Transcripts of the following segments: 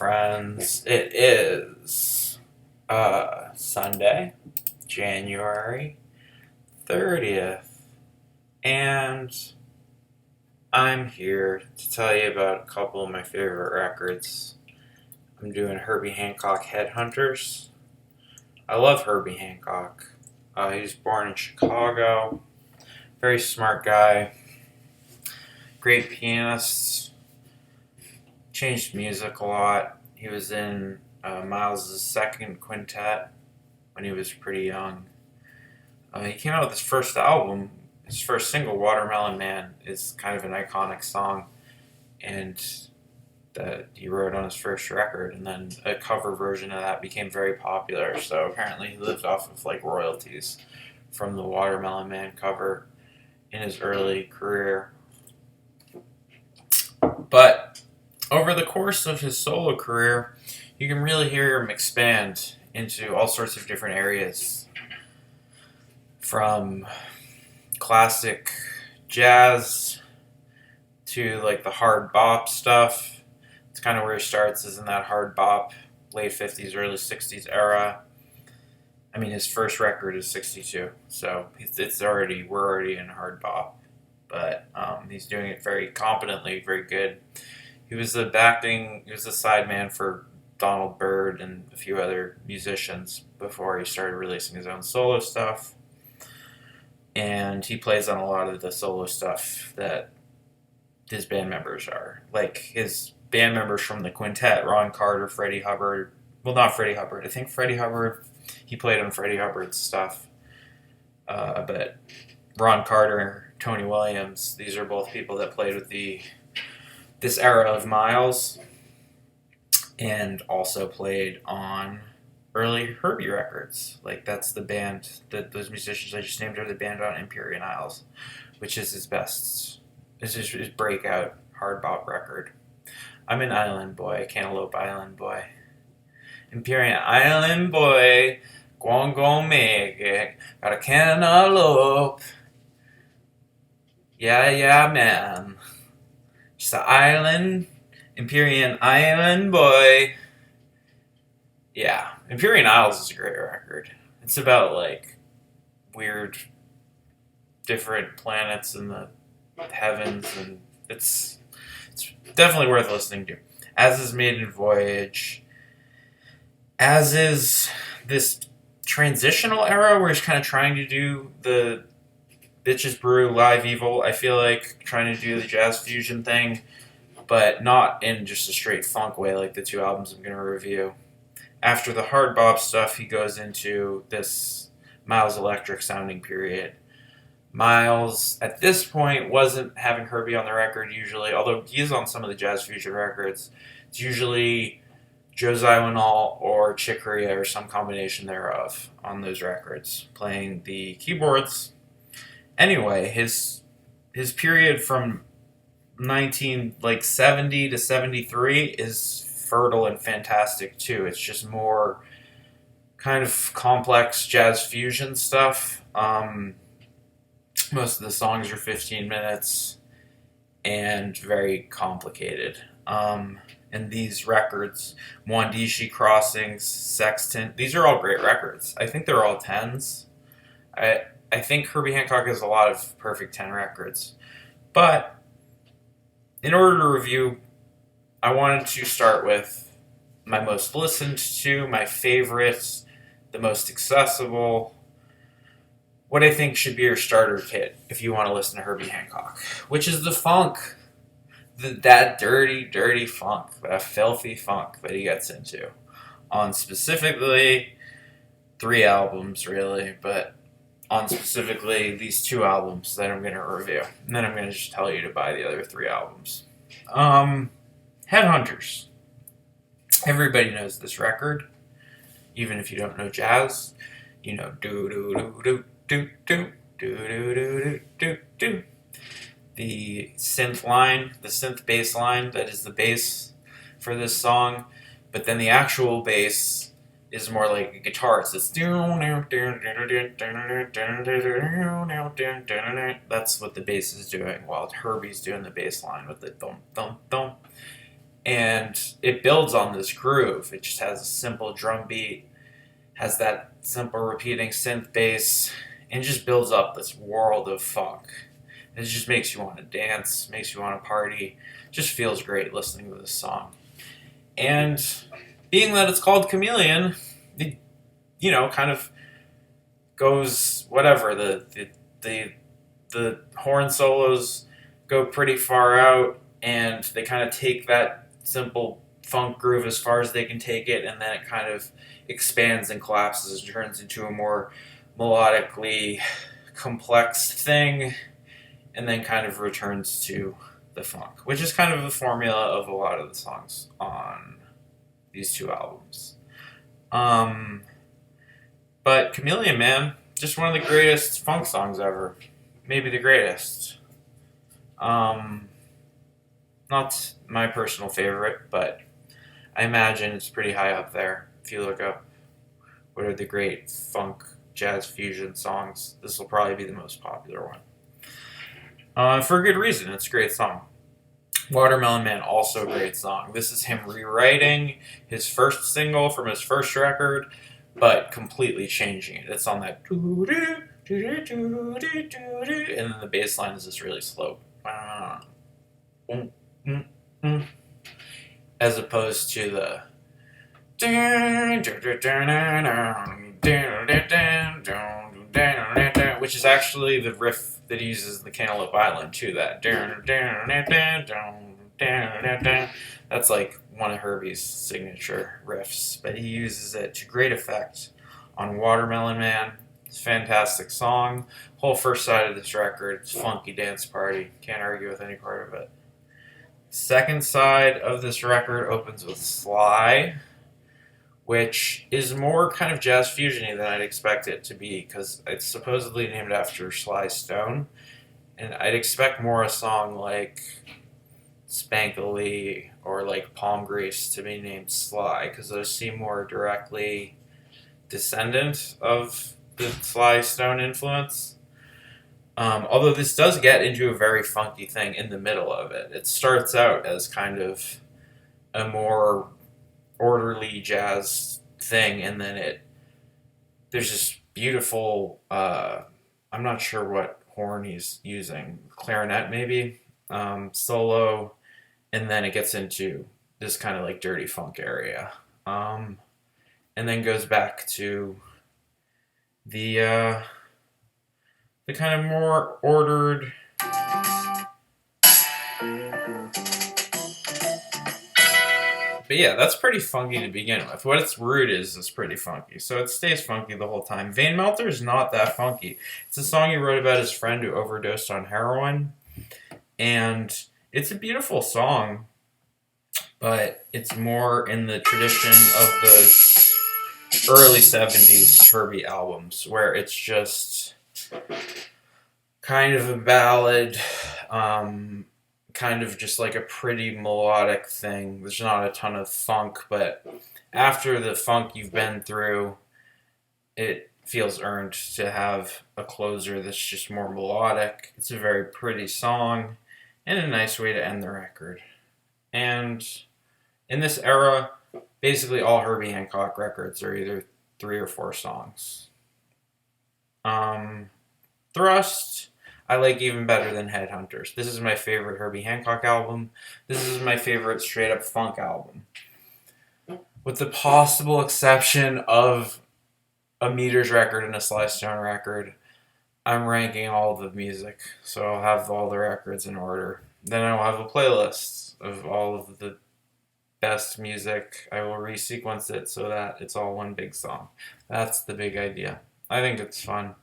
friends. It is Sunday, January 30th, and I'm here to tell you about a couple of my favorite records. I'm doing Herbie Hancock Headhunters. I love Herbie Hancock. He was born in Chicago. Very smart guy. Great pianist. Changed music a lot. He was in Miles' second quintet when he was pretty young. He came out with his first album. His first single, Watermelon Man, is kind of an iconic song, and that he wrote on his first record, and then a cover version of that became very popular. So apparently he lived off of like royalties from the Watermelon Man cover in his early career. But over the course of his solo career, you can really hear him expand into all sorts of different areas. From classic jazz to like the hard bop stuff. It's kind of where he starts, is in that hard bop, late 50s, early 60s era. I mean, his first record is 62, so we're already in hard bop. But he's doing it very competently, very good. He was the sideman for Donald Byrd and a few other musicians before he started releasing his own solo stuff. And he plays on a lot of the solo stuff that his band members are. Like his band members from the quintet, Ron Carter, Freddie Hubbard. Well, not Freddie Hubbard. I think Freddie Hubbard, he played on Freddie Hubbard's stuff. But Ron Carter, Tony Williams, these are both people that played with this era of Miles, and also played on early Herbie records. Like, that's the band that those musicians I just named are the band on Empyrean Isles, which is his breakout hard bop record. I'm an island boy, Cantaloupe Island boy. Empyrean Island boy, go make it, got a cantaloupe. Yeah, man. Just an island, Empyrean Island boy. Yeah, Empyrean Isles is a great record. It's about like weird, different planets in the heavens, and it's definitely worth listening to. As is Maiden Voyage. As is this transitional era where he's kind of trying to do the Bitches Brew Live Evil. I feel like trying to do the jazz fusion thing, but not in just a straight funk way like the two albums I'm going to review. After the hard bop stuff, he goes into this Miles Electric sounding period. Miles, at this point, wasn't having Herbie on the record usually, although he is on some of the jazz fusion records. It's usually Joe Zawinul or Chick Corea or some combination thereof on those records, playing the keyboards. Anyway, his period from 1970 to 73 is fertile and fantastic too. It's just more kind of complex jazz fusion stuff. Most of the songs are 15 minutes and very complicated. And these records, Mwandishi Crossings, Sextant, these are all great records. I think they're all 10s. I think Herbie Hancock has a lot of perfect 10 records. But in order to review, I wanted to start with my most listened to, my favorites, the most accessible, what I think should be your starter kit if you want to listen to Herbie Hancock, which is the funk. That dirty, dirty funk, that filthy funk that he gets into on specifically 3 albums, really, but on specifically these 2 albums that I'm going to review. And then I'm going to just tell you to buy the other 3 albums. Headhunters. Everybody knows this record. Even if you don't know jazz, you know do do do do do do do do do do do. The synth line, the synth bass line, that is the bass for this song. But then the actual bass is more like a guitar. It's this. That's what the bass is doing, while Herbie's doing the bass line with the thump thump thump. And it builds on this groove. It just has a simple drum beat, has that simple repeating synth bass, and just builds up this world of funk. It just makes you want to dance, makes you want to party. Just feels great listening to this song. And being that it's called Chameleon, it, kind of goes whatever. The horn solos go pretty far out, and they kind of take that simple funk groove as far as they can take it, and then it kind of expands and collapses and turns into a more melodically complex thing, and then kind of returns to the funk, which is kind of the formula of a lot of the songs on these two albums. But Chameleon, man, just one of the greatest funk songs ever. Maybe the greatest. Not my personal favorite, but I imagine it's pretty high up there. If you look up what are the great funk jazz fusion songs, this will probably be the most popular one. For a good reason, it's a great song. Watermelon Man, also a great song. This is him rewriting his first single from his first record, but completely changing it. It's on that and then the bass line is just really slow. As opposed to the which is actually the riff that he uses in the Cantaloupe Island too. That's like one of Herbie's signature riffs, but he uses it to great effect on Watermelon Man. It's a fantastic song. Whole first side of this record, it's funky dance party. Can't argue with any part of it. Second side of this record opens with Sly, which is more kind of jazz fusion-y than I'd expect it to be, because it's supposedly named after Sly Stone, and I'd expect more a song like Spankly or like Palm Grease to be named Sly, because those seem more directly descendant of the Sly Stone influence. Although this does get into a very funky thing in the middle of it. It starts out as kind of a more orderly jazz thing, and then there's this beautiful, I'm not sure what horn he's using, clarinet maybe, solo, and then it gets into this kind of like dirty funk area, and then goes back to the kind of more ordered but yeah, that's pretty funky to begin with. What its root is pretty funky. So it stays funky the whole time. Vane Melter is not that funky. It's a song he wrote about his friend who overdosed on heroin. And it's a beautiful song, but it's more in the tradition of the early 70s Herbie albums, where it's just kind of a ballad, kind of just like a pretty melodic thing. There's not a ton of funk, but after the funk you've been through, it feels earned to have a closer that's just more melodic. It's a very pretty song and a nice way to end the record. And in this era, basically all Herbie Hancock records are either 3 or 4 songs. Thrust, I like even better than Headhunters. This is my favorite Herbie Hancock album. This is my favorite straight up funk album. With the possible exception of a Meters record and a Sly Stone record, I'm ranking all the music. So I'll have all the records in order. Then I'll have a playlist of all of the best music. I will resequence it so that it's all one big song. That's the big idea. I think it's fun.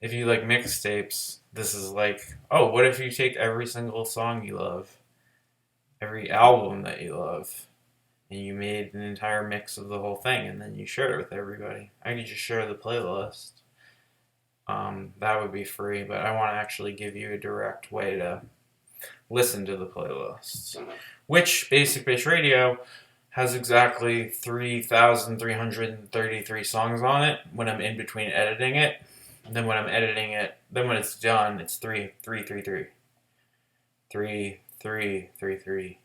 If you like mixtapes, this is like, oh, what if you take every single song you love, every album that you love, and you made an entire mix of the whole thing, and then you share it with everybody? I could just share the playlist. That would be free, but I want to actually give you a direct way to listen to the playlist, which Basic Bass Radio has exactly 3,333 songs on it when I'm in between editing it. And then when I'm editing it, then when it's done, it's 3, 3, 3, 3. 3, 3, 3, 3.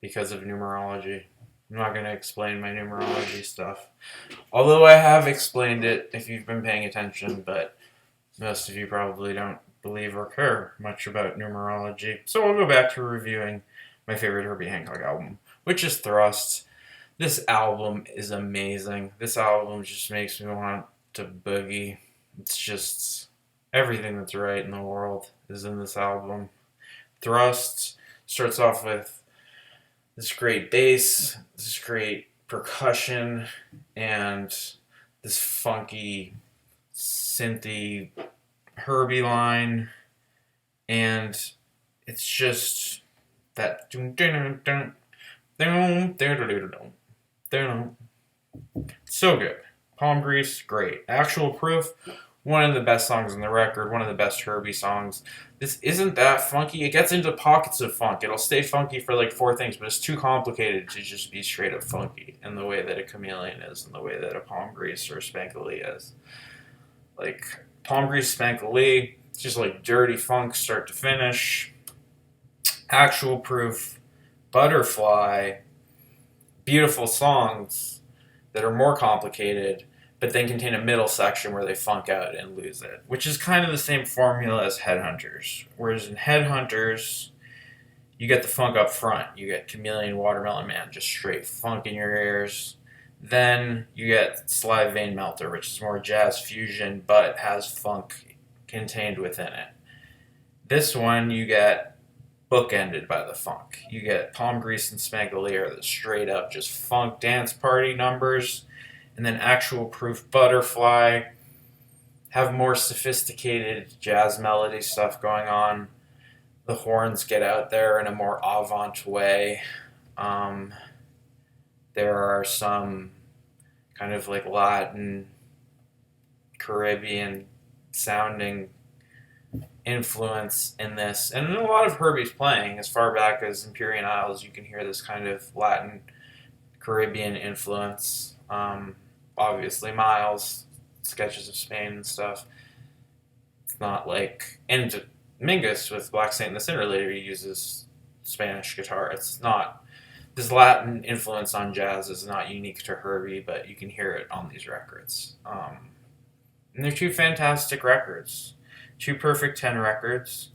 because of numerology. I'm not going to explain my numerology stuff. Although I have explained it if you've been paying attention, but most of you probably don't believe or care much about numerology. So I'll go back to reviewing my favorite Herbie Hancock album, which is Thrust. This album is amazing. This album just makes me want to boogie. It's just everything that's right in the world is in this album. Thrust starts off with this great bass, this great percussion, and this funky synthy Herbie line, and it's just that so good. Palm Grease, great. Actual Proof, one of the best songs on the record, one of the best Herbie songs. This isn't that funky. It gets into pockets of funk. It'll stay funky for like 4 things, but it's too complicated to just be straight up funky in the way that a Chameleon is, in the way that a Palm Grease or Spanky is. Like Palm Grease, Spanky, it's just like dirty funk start to finish. Actual Proof, Butterfly, beautiful songs that are more complicated, but then contain a middle section where they funk out and lose it, which is kind of the same formula as Headhunters. Whereas in Headhunters, you get the funk up front. You get Chameleon, Watermelon Man, just straight funk in your ears. Then you get Sly Vane Melter, which is more jazz fusion, but has funk contained within it. This one, you get bookended by the funk. You get Palm Grease and Spanky, the straight up just funk dance party numbers. And then Actual Proof, Butterfly have more sophisticated jazz melody stuff going on. The horns get out there in a more avant way. There are some kind of like Latin, Caribbean sounding influence in this. And in a lot of Herbie's playing, as far back as Empyrean Isles, you can hear this kind of Latin, Caribbean influence. Obviously, Miles, Sketches of Spain and stuff. It's not like... And Mingus with Black Saint and the Sinner later uses Spanish guitar. It's not... This Latin influence on jazz is not unique to Herbie, but you can hear it on these records. And they're 2 fantastic records. 2 perfect 10 records.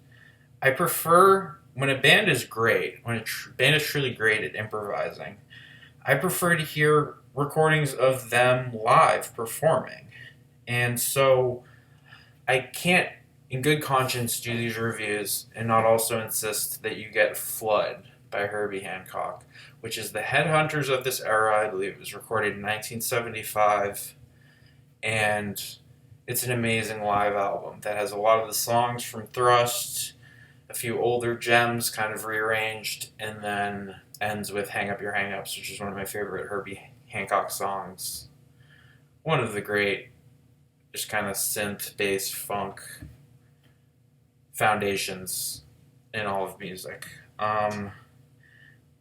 I prefer... When a band is great, when a band is truly great at improvising, I prefer to hear recordings of them live performing. And so I can't, in good conscience, do these reviews and not also insist that you get Flood by Herbie Hancock, which is the Headhunters of this era. I believe it was recorded in 1975, and it's an amazing live album that has a lot of the songs from Thrust, a few older gems kind of rearranged, and then ends with Hang Up Your Hang-Ups, which is one of my favorite Herbie Hancock songs. One of the great, just kind of synth, bass, funk foundations in all of music.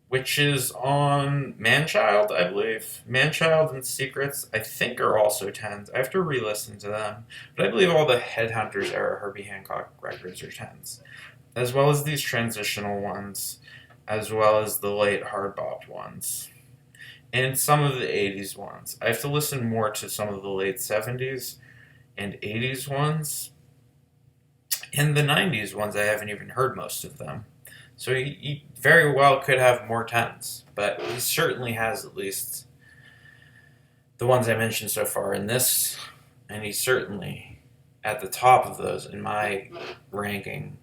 Which is on Manchild, I believe. Manchild and Secrets, I think, are also 10s. I have to re-listen to them. But I believe all the Headhunters era Herbie Hancock records are 10s. As well as these transitional ones, as well as the late hard-bopped ones. And some of the 80s ones. I have to listen more to some of the late 70s and 80s ones. And the 90s ones, I haven't even heard most of them. So he very well could have more 10s. But he certainly has at least the ones I mentioned so far in this. And he certainly, at the top of those in my ranking,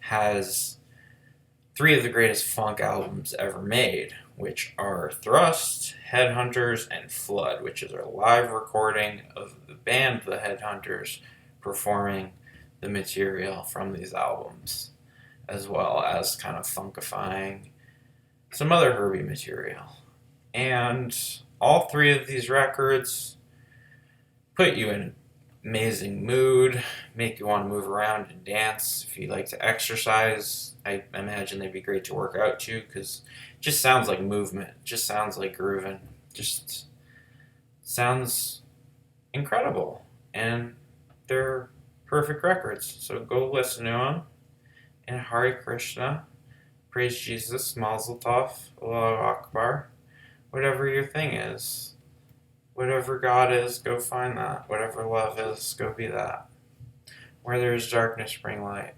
has 3 of the greatest funk albums ever made, which are Thrust, Headhunters, and Flood, which is a live recording of the band The Headhunters performing the material from these albums, as well as kind of funkifying some other Herbie material. And all 3 of these records put you in an amazing mood, make you want to move around and dance. If you like to exercise, I imagine they'd be great to work out to, because it just sounds like movement. It just sounds like grooving. Just sounds incredible. And they're perfect records. So go listen to them. And Hare Krishna. praise Jesus, Mazel Tov, Allahu Akbar, whatever your thing is. Whatever God is, go find that. Whatever love is, go be that. Where there is darkness, bring light.